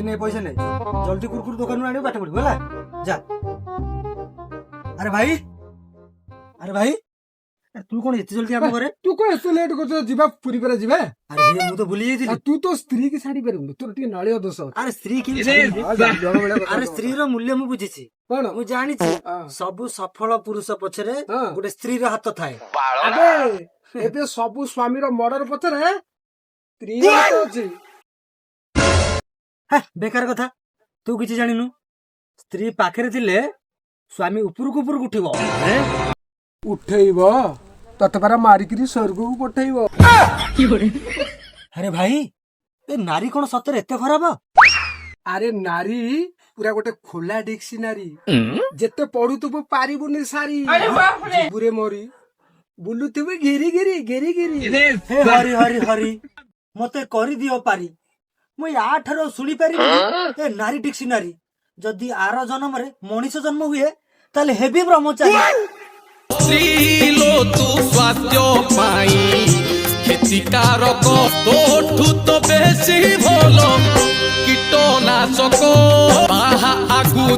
ने पैसा नहीं जल्दी कुरकुर दुकान में आने पाठ पढ़ू है जा। अरे भाई तू कौन एते जल्दी आम करे तू को एते लेट कर जीवा पूरी पर जीवा। अरे ये मु तो भूली जाइथिली तू तो स्त्री की साड़ी पेरु तोर टिके नळियो दोष। अरे स्त्री की अरे स्त्री रो मूल्य मु बुझिछि कोन मु जानि छि सब सफल पुरुष पछरे गोटे स्त्री रो हाथ थाए। अबे एबे सब स्वामी रो मर्डर पछरे स्त्री रो हाथ अछि। हे बेकार कथा तू किछि जानिनु स्त्री पाखरे थिले स्वामी उपरकु उपरकु उठिबो उठेइबो तत पारा मारिकरी स्वर्ग को पठेइबो। अरे भाई ए नारी कोन सତରେ एते खराब। अरे नारी पूरा गोटे खोला डिक्शनरी जेते पढुतबो पारिबुनी सारी बुरे मोरी बुलुतबे गिरी गिरी गिरी गिरी। हे हरि हरि हरि मते करि दियो पारी मु या ठारो सुनी पारी ए नारी डिक्शनरी जदी आर जन्म रे मनीष जन्म हुए ताले हेबी ब्रह्मचारी। स्त्रीलो तू स्वास्थ्य पाई क्षतिकारक तोठू तो बेसी भल कीटनाशक बाहा आगु